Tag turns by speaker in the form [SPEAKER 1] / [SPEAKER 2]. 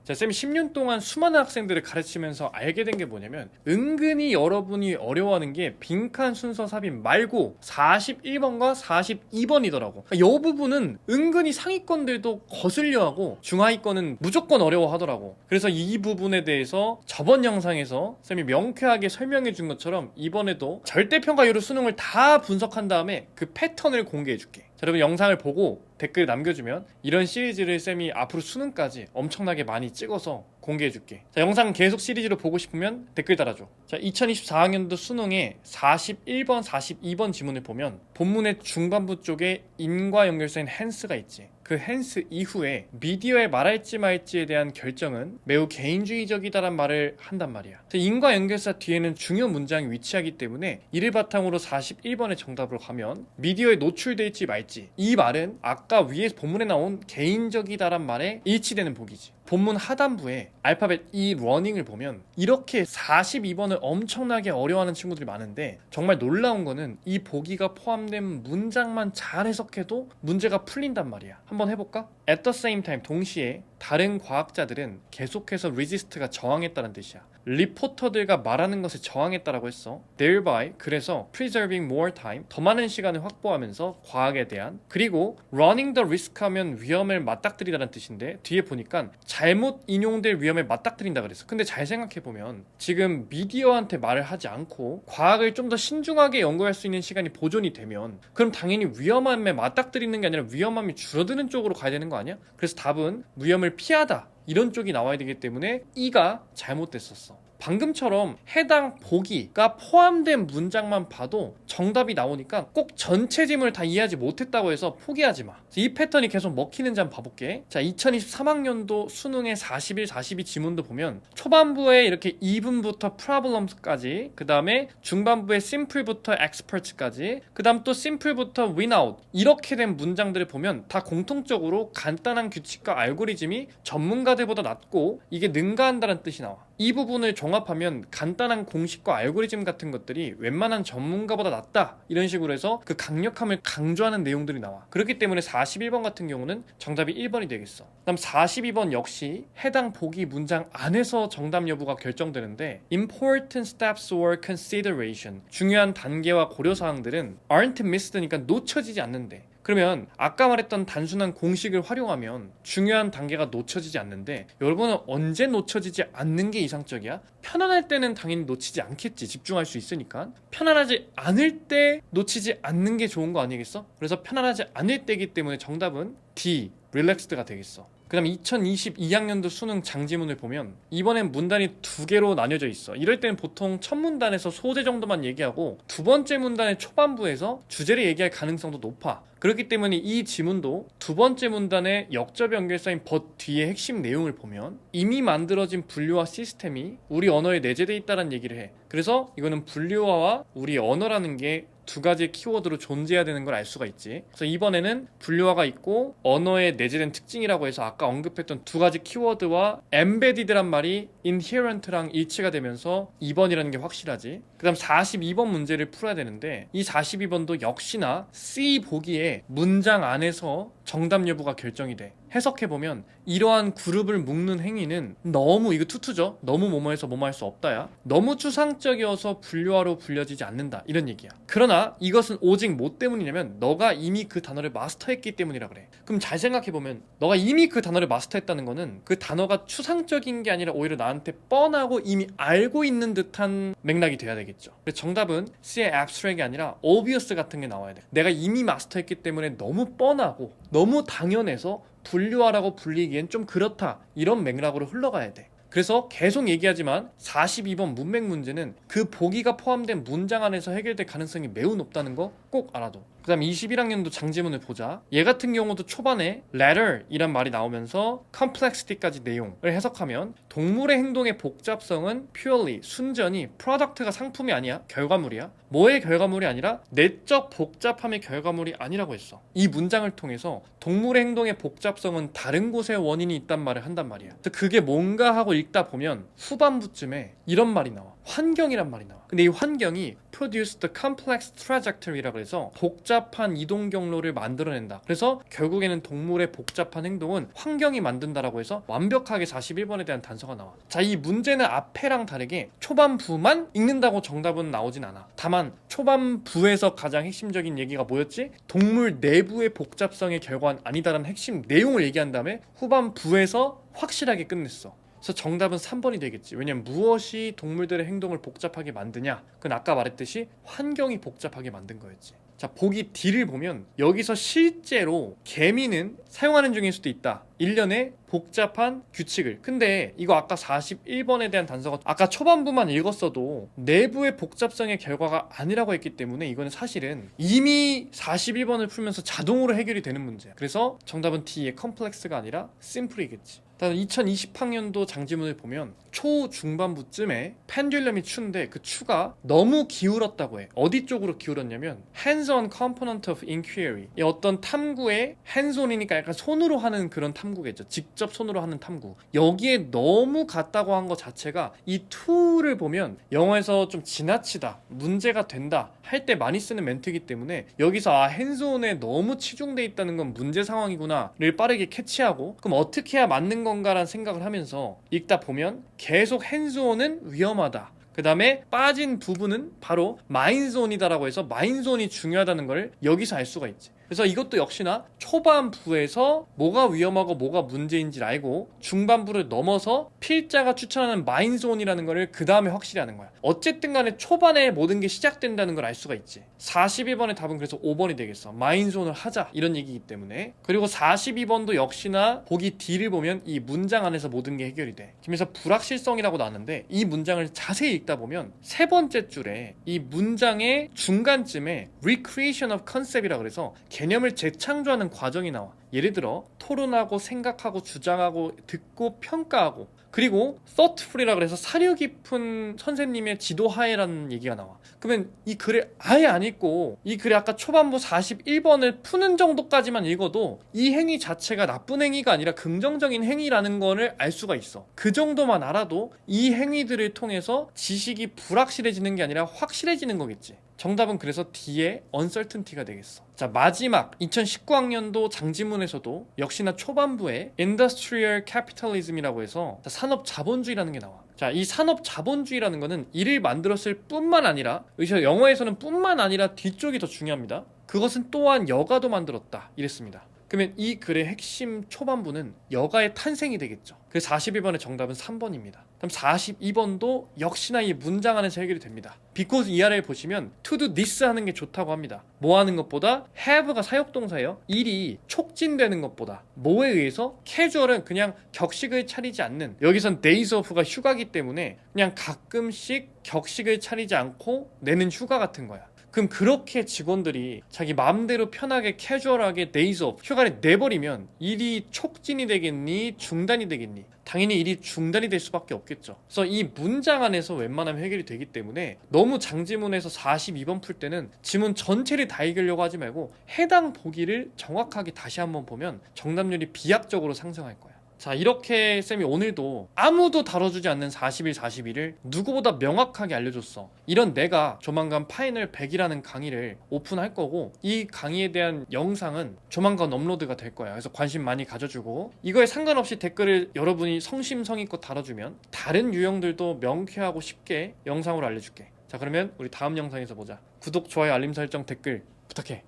[SPEAKER 1] 자, 쌤이 10년 동안 수많은 학생들을 가르치면서 알게 된 게 뭐냐면 은근히 여러분이 어려워하는 게 빈칸 순서 삽입 말고 41번과 42번이더라고. 이 부분은 은근히 상위권들도 거슬려하고 중하위권은 무조건 어려워하더라고. 그래서 이 부분에 대해서 저번 영상에서 쌤이 명쾌하게 설명해 준 것처럼 이번에도 절대평가율로 수능을 다 분석한 다음에 그 패턴을 공개해 줄게. 자, 여러분 영상을 보고 댓글 남겨주면 이런 시리즈를 쌤이 앞으로 수능까지 엄청나게 많이 찍어서 공개해줄게. 자, 영상 계속 시리즈로 보고 싶으면 댓글 달아줘. 자, 2024학년도 수능에 41번, 42번 지문을 보면 본문의 중반부 쪽에 인과 연결사인 hence 가 있지. 그 hence 이후에 미디어에 말할지 말지에 대한 결정은 매우 개인주의적이다란 말을 한단 말이야. 인과 연결사 뒤에는 중요 문장이 위치하기 때문에 이를 바탕으로 41번의 정답으로 가면 미디어에 노출될지 말지, 이 말은 아까 위에 본문에 나온 개인적이다란 말에 일치되는 보기지. 본문 하단부에 알파벳 E 러닝을 보면 이렇게 42번을 엄청나게 어려워하는 친구들이 많은데, 정말 놀라운 거는 이 보기가 포함된 문장만 잘 해석해도 문제가 풀린단 말이야. 한번 해볼까? At the same time, 동시에 다른 과학자들은 계속해서 resist가 저항했다는 뜻이야. 리포터들과 말하는 것에 저항했다라고 했어. thereby, 그래서 preserving more time, 더 많은 시간을 확보하면서 과학에 대한, 그리고 running the risk 하면 위험을 맞닥뜨리다는 뜻인데 뒤에 보니까 잘못 인용될 위험에 맞닥뜨린다 그랬어. 근데 잘 생각해보면 지금 미디어한테 말을 하지 않고 과학을 좀 더 신중하게 연구할 수 있는 시간이 보존이 되면 그럼 당연히 위험함에 맞닥뜨리는 게 아니라 위험함이 줄어드는 쪽으로 가야 되는 거 아니야? 그래서 답은 위험을 피하다, 이런 쪽이 나와야 되기 때문에 E가 잘못됐었어. 방금처럼 해당 보기가 포함된 문장만 봐도 정답이 나오니까 꼭 전체 지문을 다 이해하지 못했다고 해서 포기하지 마. 이 패턴이 계속 먹히는지 한번 봐볼게. 자, 2023학년도 수능의 41, 42 지문도 보면 초반부에 이렇게 even부터 problems까지, 그 다음에 중반부에 simple부터 expert까지, 그 다음 또 simple부터 without, 이렇게 된 문장들을 보면 다 공통적으로 간단한 규칙과 알고리즘이 전문가들보다 낫고 이게 능가한다는 뜻이 나와. 이 부분을 종합하면 간단한 공식과 알고리즘 같은 것들이 웬만한 전문가보다 낫다, 이런 식으로 해서 그 강력함을 강조하는 내용들이 나와. 그렇기 때문에 41번 같은 경우는 정답이 1번이 되겠어. 그다음 42번 역시 해당 보기 문장 안에서 정답 여부가 결정되는데 important steps or consideration, 중요한 단계와 고려사항들은 aren't missed니까 놓쳐지지 않는데, 그러면 아까 말했던 단순한 공식을 활용하면 중요한 단계가 놓쳐지지 않는데, 여러분은 언제 놓쳐지지 않는 게 이상적이야? 편안할 때는 당연히 놓치지 않겠지. 집중할 수 있으니까. 편안하지 않을 때 놓치지 않는 게 좋은 거 아니겠어? 그래서 편안하지 않을 때이기 때문에 정답은 D, relaxed가 되겠어. 그 다음 2022학년도 수능 장지문을 보면 이번엔 문단이 두 개로 나뉘어져 있어. 이럴 때는 보통 첫 문단에서 소재 정도만 얘기하고 두 번째 문단의 초반부에서 주제를 얘기할 가능성도 높아. 그렇기 때문에 이 지문도 두 번째 문단의 역접 연결사인 but 뒤에 핵심 내용을 보면 이미 만들어진 분류화 시스템이 우리 언어에 내재되어 있다는 얘기를 해. 그래서 이거는 분류화와 우리 언어라는 게 두 가지 키워드로 존재해야 되는 걸 알 수가 있지. 그래서 이번에는 분류화가 있고 언어에 내재된 특징이라고 해서 아까 언급했던 두 가지 키워드와 embedded란 말이 inherent랑 일치가 되면서 2번이라는 게 확실하지. 그 다음 42번 문제를 풀어야 되는데 이 42번도 역시나 C 보기에 문장 안에서 정답 여부가 결정이 돼. 해석해보면 이러한 그룹을 묶는 행위는 너무, 이거 투투죠? 너무 뭐뭐해서 뭐뭐 할 수 없다야. 너무 추상적이어서 분류화로 불려지지 않는다, 이런 얘기야. 그러나 이것은 오직 뭐 때문이냐면 너가 이미 그 단어를 마스터했기 때문이라 그래. 그럼 잘 생각해보면 너가 이미 그 단어를 마스터했다는 거는 그 단어가 추상적인 게 아니라 오히려 나한테 뻔하고 이미 알고 있는 듯한 맥락이 돼야 되겠죠. 그래서 정답은 C의 abstract이 아니라 obvious 같은 게 나와야 돼. 내가 이미 마스터했기 때문에 너무 뻔하고 너무 당연해서 분류화라고 불리기엔 좀 그렇다, 이런 맥락으로 흘러가야 돼. 그래서 계속 얘기하지만 42번 문맥 문제는 그 보기가 포함된 문장 안에서 해결될 가능성이 매우 높다는 거 꼭 알아둬. 그 다음 21학년도 장지문을 보자. 얘 같은 경우도 초반에 letter 이란 말이 나오면서 complexity까지 내용을 해석하면 동물의 행동의 복잡성은 purely, 순전히 product가 상품이 아니야, 결과물이야. 뭐의 결과물이 아니라 내적 복잡함의 결과물이 아니라고 했어. 이 문장을 통해서 동물의 행동의 복잡성은 다른 곳에 원인이 있단 말을 한단 말이야. 그래서 그게 뭔가 하고 읽다 보면 후반부쯤에 이런 말이 나와. 환경이란 말이 나와. 근데 이 환경이 produce the complex trajectory라고 해서 복잡한 복잡한 이동 경로를 만들어낸다. 그래서 결국에는 동물의 복잡한 행동은 환경이 만든다라고 해서 완벽하게 41번에 대한 단서가 나와. 자, 이 문제는 앞에랑 다르게 초반부만 읽는다고 정답은 나오진 않아. 다만 초반부에서 가장 핵심적인 얘기가 뭐였지? 동물 내부의 복잡성의 결과는 아니다라는 핵심 내용을 얘기한 다음에 후반부에서 확실하게 끝냈어. 그래서 정답은 3번이 되겠지. 왜냐면 무엇이 동물들의 행동을 복잡하게 만드냐? 그건 아까 말했듯이 환경이 복잡하게 만든 거였지. 자, 보기 D를 보면 여기서 실제로 개미는 사용하는 중일 수도 있다. 일련의 복잡한 규칙을. 근데 이거 아까 41번에 대한 단서가 아까 초반부만 읽었어도 내부의 복잡성의 결과가 아니라고 했기 때문에 이거는 사실은 이미 41번을 풀면서 자동으로 해결이 되는 문제야. 그래서 정답은 D의 컴플렉스가 아니라 심플이겠지. 2020학년도 장지문을 보면 초중반부쯤에 펜듈럼이 추인데 그 추가 너무 기울었다고 해. 어디 쪽으로 기울었냐면 hands-on component of inquiry, 이 어떤 탐구의 hands-on이니까 약간 손으로 하는 그런 탐구겠죠. 직접 손으로 하는 탐구. 여기에 너무 같다고 한 것 자체가 이 to를 보면 영어에서 좀 지나치다, 문제가 된다 할 때 많이 쓰는 멘트이기 때문에 여기서 hands-on에 너무 치중돼 있다는 건 문제 상황이구나를 빠르게 캐치하고 그럼 어떻게 해야 맞는 건가라는 생각을 하면서 읽다 보면 계속 핸즈온은 위험하다. 그 다음에 빠진 부분은 바로 마인존이다라고 해서 마인존이 중요하다는 걸 여기서 알 수가 있지. 그래서 이것도 역시나 초반부에서 뭐가 위험하고 뭐가 문제인지를 알고 중반부를 넘어서 필자가 추천하는 마인존이라는 거를 그 다음에 확실히 하는 거야. 어쨌든 간에 초반에 모든 게 시작된다는 걸 알 수가 있지. 41번의 답은 그래서 5번이 되겠어. 마인존을 하자 이런 얘기이기 때문에. 그리고 42번도 역시나 보기 D를 보면 이 문장 안에서 모든 게 해결이 돼. 그래서 불확실성이라고 나왔는데 이 문장을 자세히 읽다 보면 세 번째 줄에 이 문장의 중간쯤에 recreation of concept이라고 그래서 개념을 재창조하는 과정이 나와. 예를 들어 토론하고 생각하고 주장하고 듣고 평가하고 그리고 thoughtful이라고 해서 사려 깊은 선생님의 지도하에라는 얘기가 나와. 그러면 이 글을 아예 안 읽고 이 글의 아까 초반부 41번을 푸는 정도까지만 읽어도 이 행위 자체가 나쁜 행위가 아니라 긍정적인 행위라는 거를 알 수가 있어. 그 정도만 알아도 이 행위들을 통해서 지식이 불확실해지는 게 아니라 확실해지는 거겠지. 정답은 그래서 D의 uncertainty가 되겠어. 자, 마지막 2019학년도 장지문에서도 역시나 초반부에 industrial capitalism이라고 해서 산업 자본주의라는 게 나와. 자, 이 산업 자본주의라는 거는 일을 만들었을 뿐만 아니라 영어에서는 뿐만 아니라 뒤쪽이 더 중요합니다. 그것은 또한 여가도 만들었다 이랬습니다. 그러면 이 글의 핵심 초반부는 여가의 탄생이 되겠죠. 그 41번의 정답은 3번입니다. 그럼 42번도 역시나 이 문장 안에서 해결이 됩니다. because 이 아래를 보시면 to do this 하는 게 좋다고 합니다. 뭐 하는 것보다 have가 사역동사예요. 일이 촉진되는 것보다 뭐에 의해서 casual은 그냥 격식을 차리지 않는, 여기선 days off가 휴가기 때문에 그냥 가끔씩 격식을 차리지 않고 내는 휴가 같은 거야. 그럼 그렇게 직원들이 자기 마음대로 편하게 캐주얼하게 데이즈 오프 휴가를 내버리면 일이 촉진이 되겠니? 중단이 되겠니? 당연히 일이 중단이 될 수밖에 없겠죠. 그래서 이 문장 안에서 웬만하면 해결이 되기 때문에 너무 장지문에서 42번 풀 때는 지문 전체를 다 읽으려고 하지 말고 해당 보기를 정확하게 다시 한번 보면 정답률이 비약적으로 상승할 거야. 자, 이렇게 쌤이 오늘도 아무도 다뤄주지 않는 41, 42를 누구보다 명확하게 알려줬어. 이런 내가 조만간 파이널 100이라는 강의를 오픈할 거고 이 강의에 대한 영상은 조만간 업로드가 될 거야. 그래서 관심 많이 가져주고 이거에 상관없이 댓글을 여러분이 성심성의껏 달아주면 다른 유형들도 명쾌하고 쉽게 영상으로 알려줄게. 자, 그러면 우리 다음 영상에서 보자. 구독, 좋아요, 알림 설정, 댓글 부탁해.